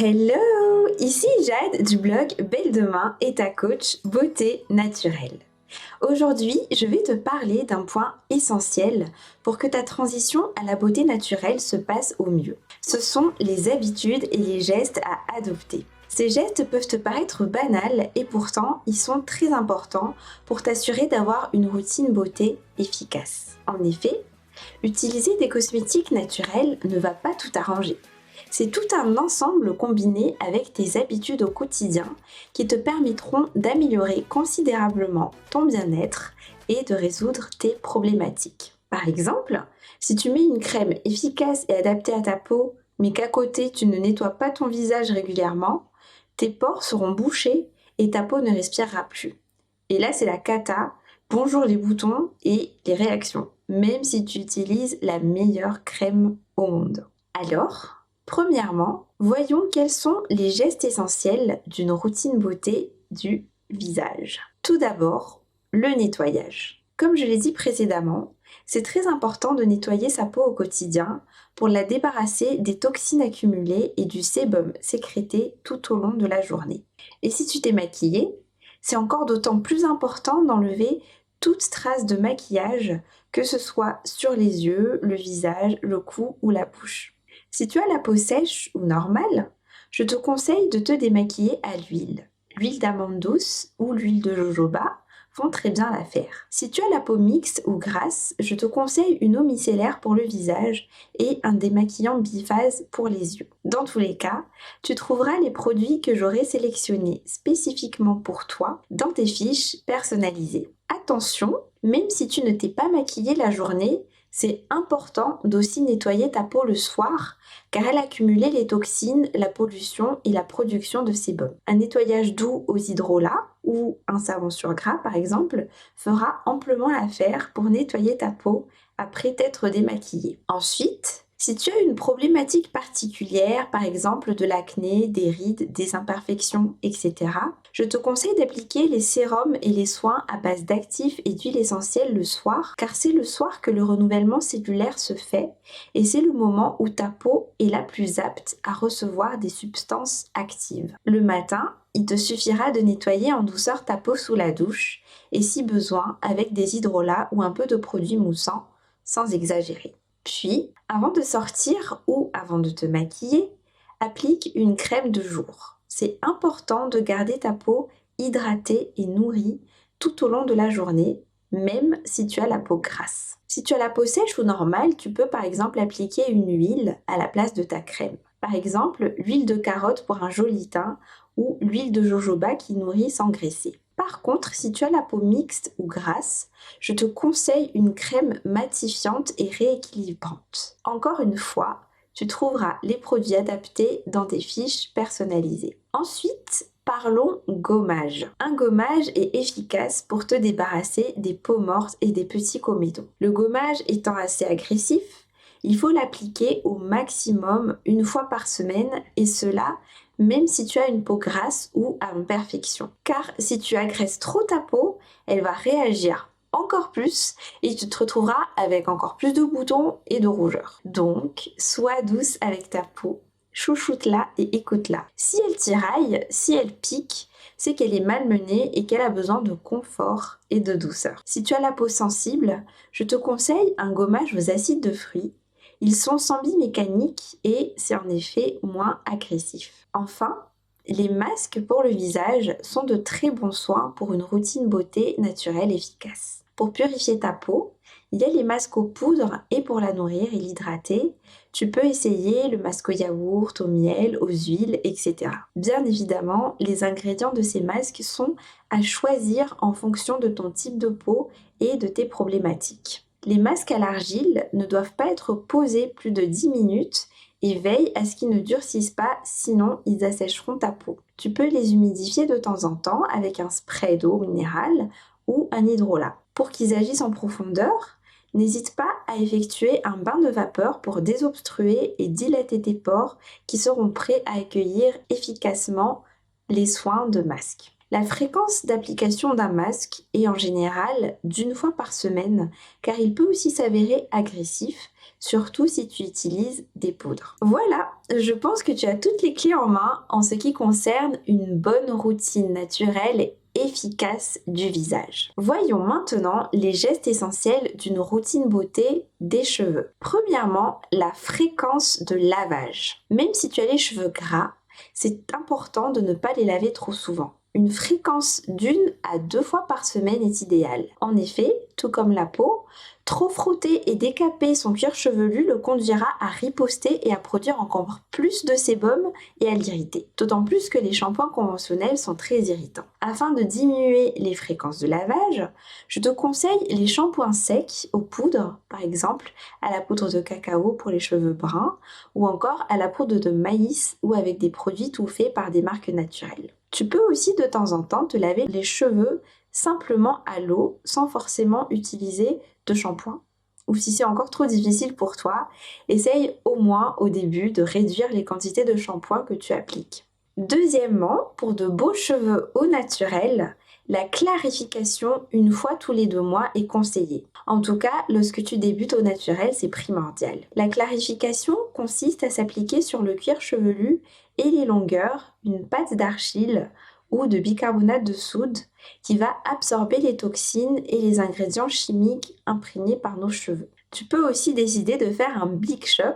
Hello! Ici Jade du blog Belle Demain et ta coach beauté naturelle. Aujourd'hui, je vais te parler d'un point essentiel pour que ta transition à la beauté naturelle se passe au mieux. Ce sont les habitudes et les gestes à adopter. Ces gestes peuvent te paraître banals et pourtant ils sont très importants pour t'assurer d'avoir une routine beauté efficace. En effet, utiliser des cosmétiques naturels ne va pas tout arranger. C'est tout un ensemble combiné avec tes habitudes au quotidien qui te permettront d'améliorer considérablement ton bien-être et de résoudre tes problématiques. Par exemple, si tu mets une crème efficace et adaptée à ta peau, mais qu'à côté tu ne nettoies pas ton visage régulièrement, tes pores seront bouchés et ta peau ne respirera plus. Et là, c'est la cata. Bonjour les boutons et les réactions, même si tu utilises la meilleure crème au monde. Alors, premièrement, voyons quels sont les gestes essentiels d'une routine beauté du visage. Tout d'abord, le nettoyage. Comme je l'ai dit précédemment, c'est très important de nettoyer sa peau au quotidien pour la débarrasser des toxines accumulées et du sébum sécrété tout au long de la journée. Et si tu t'es maquillée, c'est encore d'autant plus important d'enlever toute trace de maquillage, que ce soit sur les yeux, le visage, le cou ou la bouche. Si tu as la peau sèche ou normale, je te conseille de te démaquiller à l'huile. L'huile d'amande douce ou l'huile de jojoba vont très bien l'affaire. Si tu as la peau mixte ou grasse, je te conseille une eau micellaire pour le visage et un démaquillant biphase pour les yeux. Dans tous les cas, tu trouveras les produits que j'aurai sélectionnés spécifiquement pour toi dans tes fiches personnalisées. Attention, même si tu ne t'es pas maquillée la journée, c'est important d'aussi nettoyer ta peau le soir car elle accumule les toxines, la pollution et la production de sébum. Un nettoyage doux aux hydrolats ou un savon sur gras par exemple fera amplement l'affaire pour nettoyer ta peau après t'être démaquillée. Ensuite, si tu as une problématique particulière, par exemple de l'acné, des rides, des imperfections, etc., je te conseille d'appliquer les sérums et les soins à base d'actifs et d'huile essentielle le soir, car c'est le soir que le renouvellement cellulaire se fait et c'est le moment où ta peau est la plus apte à recevoir des substances actives. Le matin, il te suffira de nettoyer en douceur ta peau sous la douche et si besoin avec des hydrolats ou un peu de produit moussant, sans exagérer. Puis, avant de sortir ou avant de te maquiller, applique une crème de jour. C'est important de garder ta peau hydratée et nourrie tout au long de la journée, même si tu as la peau grasse. Si tu as la peau sèche ou normale, tu peux par exemple appliquer une huile à la place de ta crème. Par exemple, l'huile de carotte pour un joli teint ou l'huile de jojoba qui nourrit sans graisser. Par contre, si tu as la peau mixte ou grasse, je te conseille une crème matifiante et rééquilibrante. Encore une fois, tu trouveras les produits adaptés dans tes fiches personnalisées. Ensuite, parlons gommage. Un gommage est efficace pour te débarrasser des peaux mortes et des petits comédons. Le gommage étant assez agressif, il faut l'appliquer au maximum une fois par semaine et cela même si tu as une peau grasse ou à imperfection. Car si tu agresses trop ta peau, elle va réagir encore plus et tu te retrouveras avec encore plus de boutons et de rougeurs. Donc, sois douce avec ta peau, chouchoute-la et écoute-la. Si elle tiraille, si elle pique, c'est qu'elle est malmenée et qu'elle a besoin de confort et de douceur. Si tu as la peau sensible, je te conseille un gommage aux acides de fruits. Ils sont sans billes mécaniques et c'est en effet moins agressif. Enfin, les masques pour le visage sont de très bons soins pour une routine beauté naturelle efficace. Pour purifier ta peau, il y a les masques aux poudres et pour la nourrir et l'hydrater, tu peux essayer le masque au yaourt, au miel, aux huiles, etc. Bien évidemment, les ingrédients de ces masques sont à choisir en fonction de ton type de peau et de tes problématiques. Les masques à l'argile ne doivent pas être posés plus de 10 minutes et veille à ce qu'ils ne durcissent pas, sinon ils assècheront ta peau. Tu peux les humidifier de temps en temps avec un spray d'eau minérale ou un hydrolat. Pour qu'ils agissent en profondeur, n'hésite pas à effectuer un bain de vapeur pour désobstruer et dilater tes pores qui seront prêts à accueillir efficacement les soins de masque. La fréquence d'application d'un masque est en général d'1 fois par semaine, car il peut aussi s'avérer agressif, surtout si tu utilises des poudres. Voilà, je pense que tu as toutes les clés en main en ce qui concerne une bonne routine naturelle et efficace du visage. Voyons maintenant les gestes essentiels d'une routine beauté des cheveux. Premièrement, la fréquence de lavage. Même si tu as les cheveux gras, c'est important de ne pas les laver trop souvent. Une fréquence d'1 à 2 fois par semaine est idéale. En effet, tout comme la peau, trop frotter et décaper son cuir chevelu le conduira à riposter et à produire encore plus de sébum et à l'irriter. D'autant plus que les shampoings conventionnels sont très irritants. Afin de diminuer les fréquences de lavage, je te conseille les shampoings secs aux poudres, par exemple à la poudre de cacao pour les cheveux bruns ou encore à la poudre de maïs ou avec des produits tout faits par des marques naturelles. Tu peux aussi de temps en temps te laver les cheveux simplement à l'eau sans forcément utiliser de shampoing. Ou si c'est encore trop difficile pour toi, essaye au moins au début de réduire les quantités de shampoing que tu appliques. Deuxièmement, pour de beaux cheveux au naturel, la clarification 1 fois tous les 2 mois est conseillée. En tout cas, lorsque tu débutes au naturel, c'est primordial. La clarification consiste à s'appliquer sur le cuir chevelu et les longueurs une pâte d'argile ou de bicarbonate de soude qui va absorber les toxines et les ingrédients chimiques imprégnés par nos cheveux. Tu peux aussi décider de faire un big chop,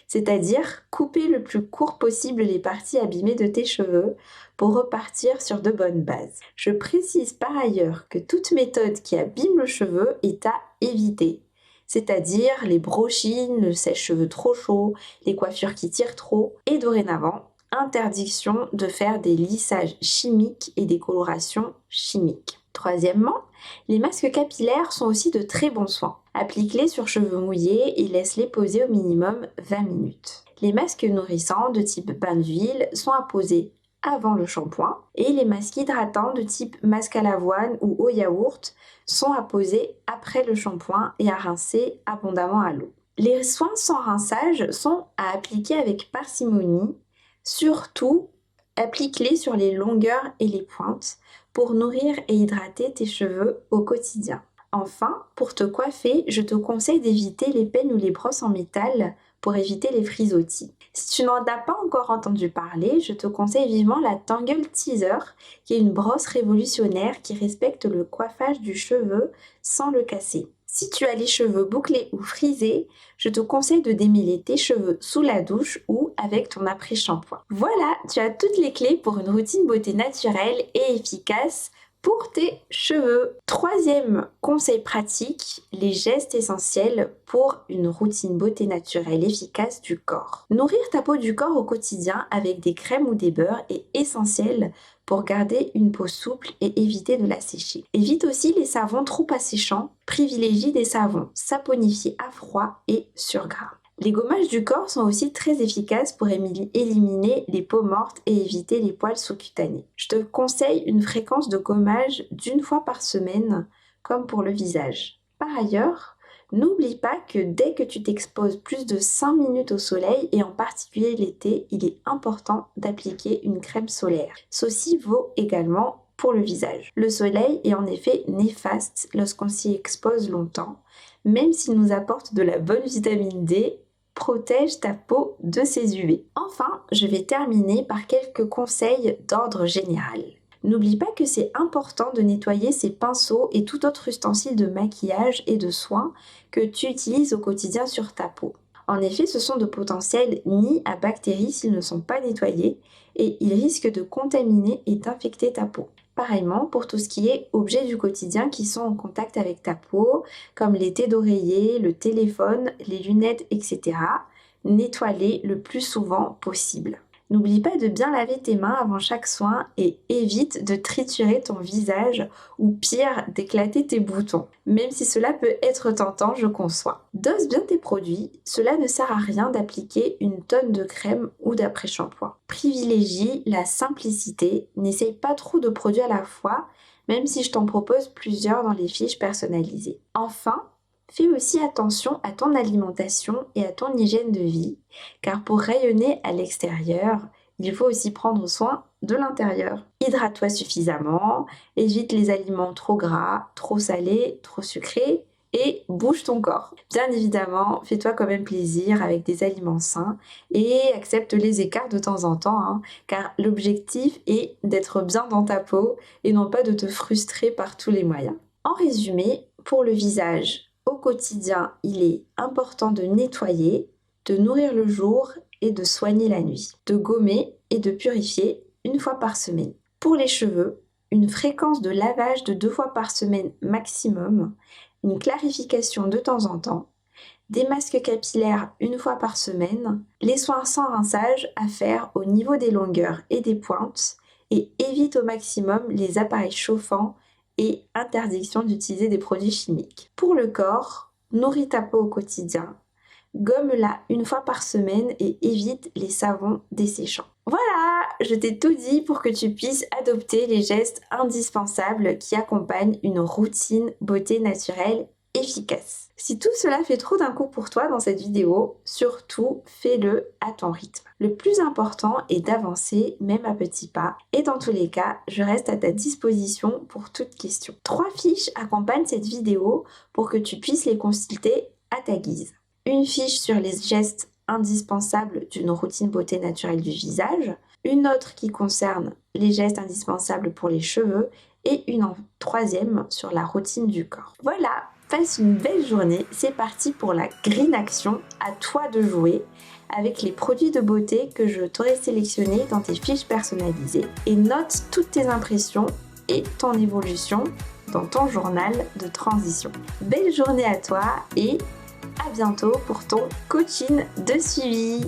c'est-à-dire couper le plus court possible les parties abîmées de tes cheveux pour repartir sur de bonnes bases. Je précise par ailleurs que toute méthode qui abîme le cheveu est à éviter, c'est-à-dire les brochines, le sèche-cheveux trop chaud, les coiffures qui tirent trop, et dorénavant, interdiction de faire des lissages chimiques et des colorations chimiques. Troisièmement, les masques capillaires sont aussi de très bons soins. Applique-les sur cheveux mouillés et laisse-les poser au minimum 20 minutes. Les masques nourrissants de type bain d'huile sont à poser avant le shampoing et les masques hydratants de type masque à l'avoine ou au yaourt sont à poser après le shampoing et à rincer abondamment à l'eau. Les soins sans rinçage sont à appliquer avec parcimonie. Surtout, applique-les sur les longueurs et les pointes pour nourrir et hydrater tes cheveux au quotidien. Enfin, pour te coiffer, je te conseille d'éviter les peignes ou les brosses en métal pour éviter les frisottis. Si tu n'en as pas encore entendu parler, je te conseille vivement la Tangle Teaser, qui est une brosse révolutionnaire qui respecte le coiffage du cheveu sans le casser. Si tu as les cheveux bouclés ou frisés, je te conseille de démêler tes cheveux sous la douche ou avec ton après-shampoing. Voilà, tu as toutes les clés pour une routine beauté naturelle et efficace pour tes cheveux. Troisième conseil pratique, les gestes essentiels pour une routine beauté naturelle efficace du corps. Nourrir ta peau du corps au quotidien avec des crèmes ou des beurres est essentiel pour garder une peau souple et éviter de la sécher. Évite aussi les savons trop asséchants, privilégie des savons saponifiés à froid et sur gras. Les gommages du corps sont aussi très efficaces pour éliminer les peaux mortes et éviter les poils sous-cutanés. Je te conseille une fréquence de gommage d'1 fois par semaine, comme pour le visage. Par ailleurs, n'oublie pas que dès que tu t'exposes plus de 5 minutes au soleil, et en particulier l'été, il est important d'appliquer une crème solaire. Ceci vaut également pour le visage. Le soleil est en effet néfaste lorsqu'on s'y expose longtemps, même s'il nous apporte de la bonne vitamine D. Protège ta peau de ces UV. Enfin, je vais terminer par quelques conseils d'ordre général. N'oublie pas que c'est important de nettoyer ces pinceaux et tout autre ustensile de maquillage et de soins que tu utilises au quotidien sur ta peau. En effet, ce sont de potentiels nids à bactéries s'ils ne sont pas nettoyés et ils risquent de contaminer et d'infecter ta peau. Pareillement pour tout ce qui est objets du quotidien qui sont en contact avec ta peau, comme les thés d'oreiller, le téléphone, les lunettes, etc. Nettoie-les le plus souvent possible. N'oublie pas de bien laver tes mains avant chaque soin et évite de triturer ton visage ou pire d'éclater tes boutons. Même si cela peut être tentant, je conçois. Dose bien tes produits, cela ne sert à rien d'appliquer une tonne de crème ou d'après-shampoing. Privilégie la simplicité, n'essaye pas trop de produits à la fois, même si je t'en propose plusieurs dans les fiches personnalisées. Enfin, fais aussi attention à ton alimentation et à ton hygiène de vie, car pour rayonner à l'extérieur, il faut aussi prendre soin de l'intérieur. Hydrate-toi suffisamment, évite les aliments trop gras, trop salés, trop sucrés et bouge ton corps. Bien évidemment, fais-toi quand même plaisir avec des aliments sains et accepte les écarts de temps en temps, hein, car l'objectif est d'être bien dans ta peau et non pas de te frustrer par tous les moyens. En résumé, pour le visage, au quotidien, il est important de nettoyer, de nourrir le jour et de soigner la nuit, de gommer et de purifier une fois par semaine. Pour les cheveux, une fréquence de lavage de 2 fois par semaine maximum, une clarification de temps en temps, des masques capillaires une fois par semaine, les soins sans rinçage à faire au niveau des longueurs et des pointes et évite au maximum les appareils chauffants et interdiction d'utiliser des produits chimiques. Pour le corps, nourris ta peau au quotidien, gomme-la une fois par semaine et évite les savons desséchants. Voilà, je t'ai tout dit pour que tu puisses adopter les gestes indispensables qui accompagnent une routine beauté naturelle efficace. Si tout cela fait trop d'un coup pour toi dans cette vidéo, surtout fais-le à ton rythme. Le plus important est d'avancer même à petits pas et dans tous les cas, je reste à ta disposition pour toute question. 3 fiches accompagnent cette vidéo pour que tu puisses les consulter à ta guise. Une fiche sur les gestes indispensables d'une routine beauté naturelle du visage, une autre qui concerne les gestes indispensables pour les cheveux et une troisième sur la routine du corps. Voilà, passe une belle journée, c'est parti pour la Green Action, à toi de jouer avec les produits de beauté que je t'aurai sélectionnés dans tes fiches personnalisées et note toutes tes impressions et ton évolution dans ton journal de transition. Belle journée à toi et à bientôt pour ton coaching de suivi.